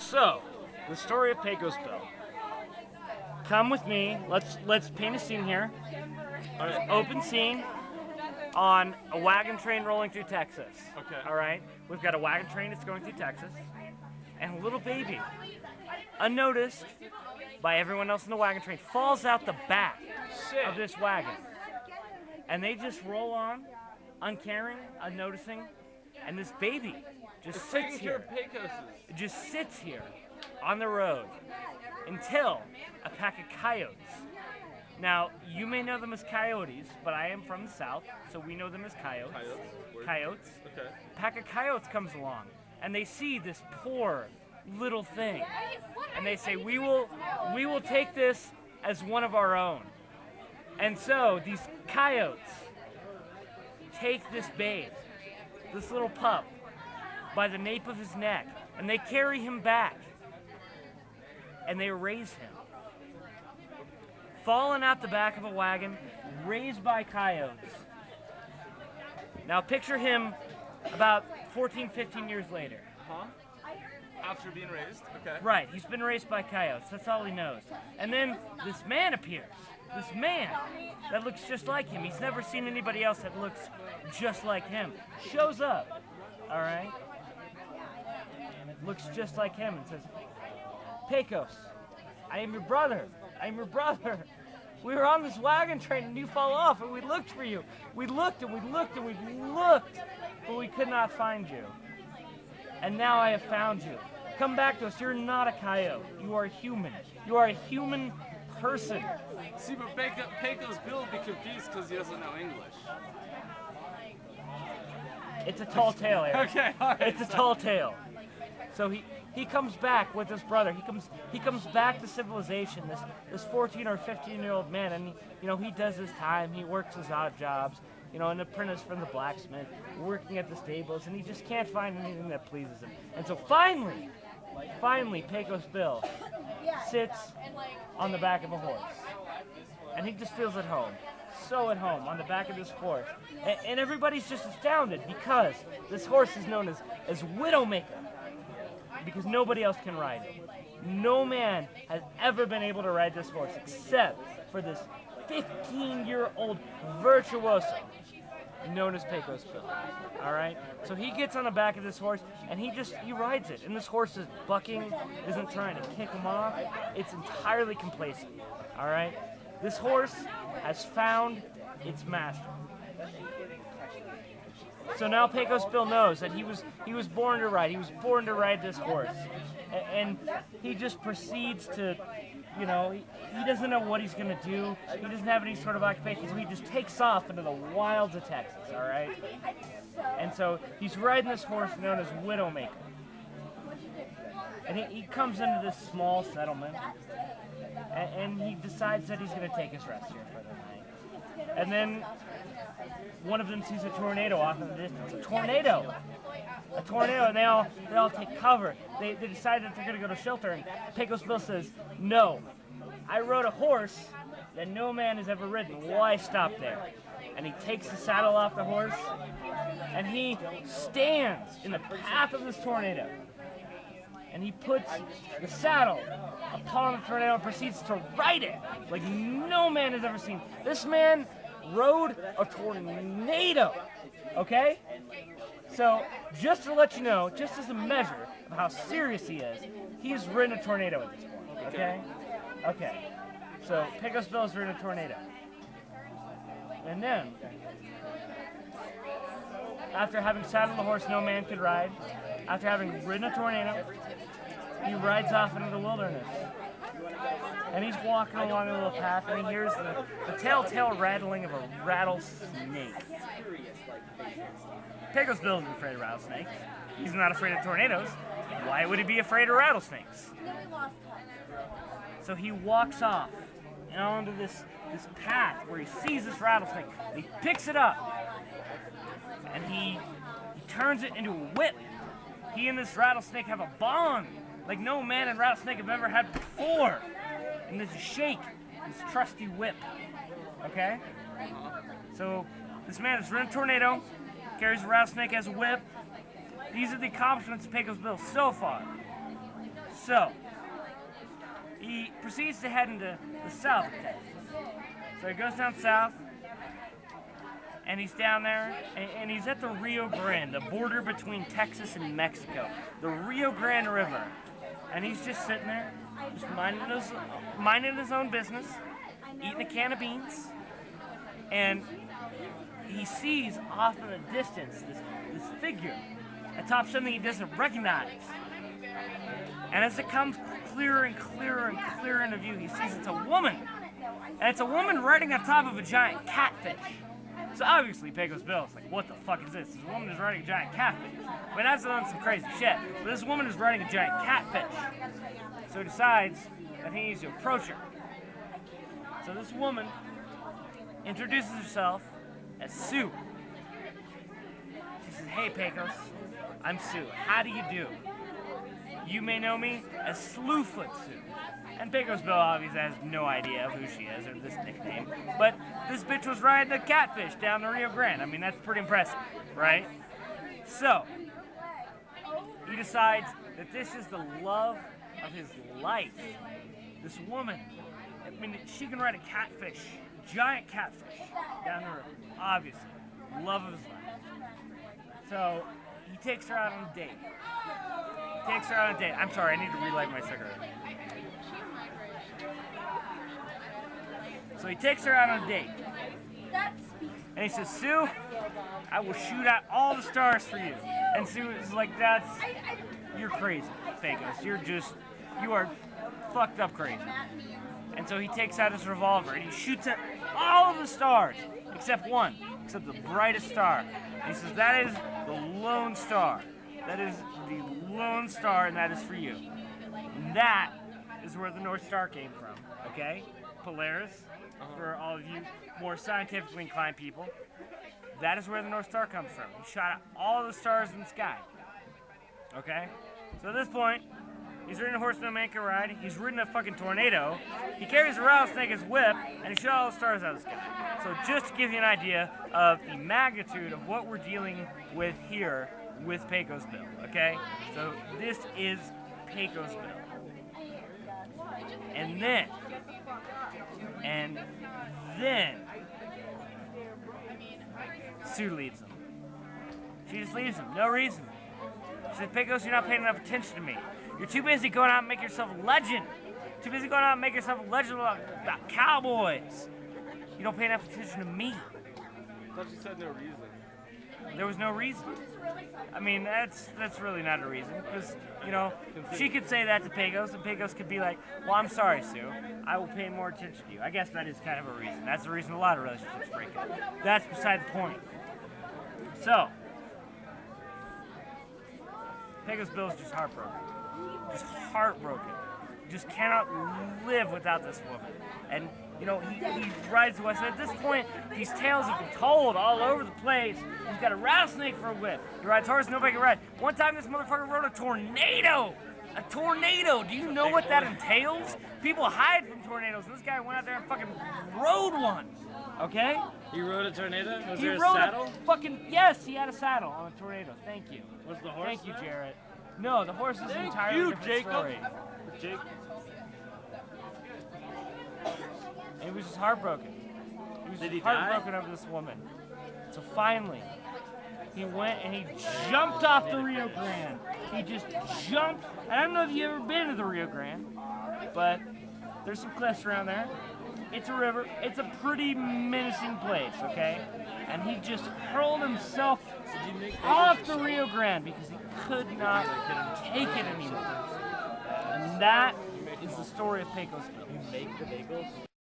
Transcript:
So, the story of Pecos Bill. Come with me. Let's paint a scene here. Open scene on a wagon train rolling through Texas. Okay. All right. We've got a wagon train that's going through Texas, and a little baby, unnoticed by everyone else in the wagon train, falls out the back of this wagon, and they just roll on, uncaring, unnoticing, and this baby just sits here. It just sits here on the road until a pack of coyotes. Now, you may know them as coyotes, but I am from the South, so we know them as coyotes. Coyotes. Okay. A pack of coyotes comes along, and they see this poor little thing, and they say, we will take this as one of our own. And so these coyotes take this babe, this little pup, by the nape of his neck, and they carry him back, and they raise him. Fallen out the back of a wagon, raised by coyotes. Now picture him about 14, 15 years later. Huh? After being raised? Okay. Right, he's been raised by coyotes, that's all he knows. And then this man appears. This man that looks just like him. He's never seen anybody else that looks just like him. Shows up, all right? Looks just like him and says, Pecos, I am your brother. I am your brother. We were on this wagon train and you fell off and we looked for you. We looked and we looked and we looked, but we could not find you. And now I have found you. Come back to us. You're not a coyote. You are human. You are a human person. See, but Pecos Bill would be confused because he doesn't know English. It's a tall tale, Eric. Okay, all right. It's a tall tale. So he comes back with his brother. He comes back to civilization. This 14 or 15-year-old man, and he does his time. He works his odd jobs. An apprentice from the blacksmith, working at the stables, and he just can't find anything that pleases him. And so finally, Pecos Bill sits on the back of a horse, and he just feels at home. So at home on the back of this horse, and everybody's just astounded because this horse is known as Widowmaker, because nobody else can ride it. No man has ever been able to ride this horse except for this 15-year-old virtuoso known as Pecos Bill. All right, so he gets on the back of this horse and he rides it, and this horse is bucking, isn't trying to kick him off. It's entirely complacent. All right, this horse has found its master. So now Pecos Bill knows that he was born to ride. He was born to ride this horse, and he just proceeds to, he doesn't know what he's gonna do. He doesn't have any sort of occupation, so he just takes off into the wilds of Texas. All right, and so he's riding this horse known as Widowmaker, and he comes into this small settlement, and he decides that he's gonna take his rest here for the night, and then one of them sees a tornado off in the distance. A tornado, and they all take cover. They decide that they're going to go to shelter, and Pecos Bill says, no, I rode a horse that no man has ever ridden. Why stop there? And he takes the saddle off the horse, and he stands in the path of this tornado, and he puts the saddle upon the tornado and proceeds to ride it like no man has ever seen. This man rode a tornado, okay? So, just to let you know, just as a measure of how serious he is, he's ridden a tornado at this point, okay? Okay, so Pecos Bill's ridden a tornado. And then, after having saddled the horse no man could ride, after having ridden a tornado, he rides off into the wilderness. And he's walking along a little path, and he hears the telltale rattling of a rattlesnake. Pecos Bill isn't afraid of rattlesnakes. He's not afraid of tornadoes. Why would he be afraid of rattlesnakes? So he walks off onto this path where he sees this rattlesnake. He picks it up, and he turns it into a whip. He and this rattlesnake have a bond like no man and rattlesnake have ever had before. And there's a shake, this trusty whip, okay? So this man has ridden a tornado, carries a rattlesnake as a whip. These are the accomplishments of Pecos Bill so far. So, he proceeds to head into the south of Texas. So he goes down south, and he's down there, and he's at the Rio Grande, the border between Texas and Mexico, the Rio Grande River. And he's just sitting there, just minding his own business, eating a can of beans, and he sees off in the distance this figure atop something he doesn't recognize. And as it comes clearer and clearer and clearer into view, he sees it's a woman. And it's a woman riding on top of a giant catfish. So obviously, Pecos Bill's like, what the fuck is this? This woman is riding a giant catfish. But that's done some crazy shit. But this woman is riding a giant catfish. So he decides that he needs to approach her. So this woman introduces herself as Sue. She says, hey Pecos, I'm Sue. How do you do? You may know me as Slewfoot Sue. And Pecos Bill obviously has no idea of who she is or this nickname. But this bitch was riding a catfish down the Rio Grande. I mean, that's pretty impressive, right? So, he decides that this is the love of his life. This woman, I mean, she can ride a catfish, giant catfish, down the river. Obviously, love of his life. So, he takes her out on a date. I'm sorry, I need to relight my cigarette. So he takes her out on a date. And he says, Sue, I will shoot out all the stars for you. And Sue is like, you're crazy, Pecos. You are fucked up crazy. And so he takes out his revolver and he shoots at all of the stars, except one, except the brightest star. And he says, that is the lone star. That is the lone star, and that is for you. And that is where the North Star came from, okay? Polaris, for all of you more scientifically inclined people. That is where the North Star comes from. He shot out all the stars in the sky, okay? So at this point, he's ridden a horse no man can ride. He's ridden a fucking tornado. He carries a rattlesnake as whip, and he shot all the stars out of the sky. So just to give you an idea of the magnitude of what we're dealing with here with Pecos Bill, okay? So this is Pecos Bill. And then, Sue leaves him. She just leaves him, no reason. She said, Pecos, you're not paying enough attention to me. You're too busy going out and make yourself a legend. Too busy going out and make yourself a legend about cowboys. You don't pay enough attention to me. I thought you said no reason. There was no reason. I mean, that's really not a reason, because, you know, she could say that to Pecos, and Pecos could be like, well, I'm sorry, Sue. I will pay more attention to you. I guess that is kind of a reason. That's the reason a lot of relationships break up. That's beside the point. So, Pecos Bill is just heartbroken. Just heartbroken. Just cannot live without this woman. And, you know, he rides to West. At this point, these tales have been told all over the place. He's got a rattlesnake for a whip. He rides horse, nobody can ride. One time, this motherfucker rode a tornado. A tornado. Do you know what that entails? People hide from tornadoes. And this guy went out there and fucking rode one. Okay? He rode a tornado? Was he there a rode saddle? Yes, he had a saddle on a tornado. Thank you. Was the horse Thank you, there? Jarrett. No, the horse is an entirely different story. Jake. And he was just heartbroken. Did he heartbroken over this woman. So finally, he went and he jumped off the Rio Grande. He just jumped. I don't know if you've ever been to the Rio Grande, but there's some cliffs around there. It's a river. It's a pretty menacing place, okay? And he just hurled himself off the Rio Grande because he could not take it anymore. And that is the story of Pecos. You make the bagels?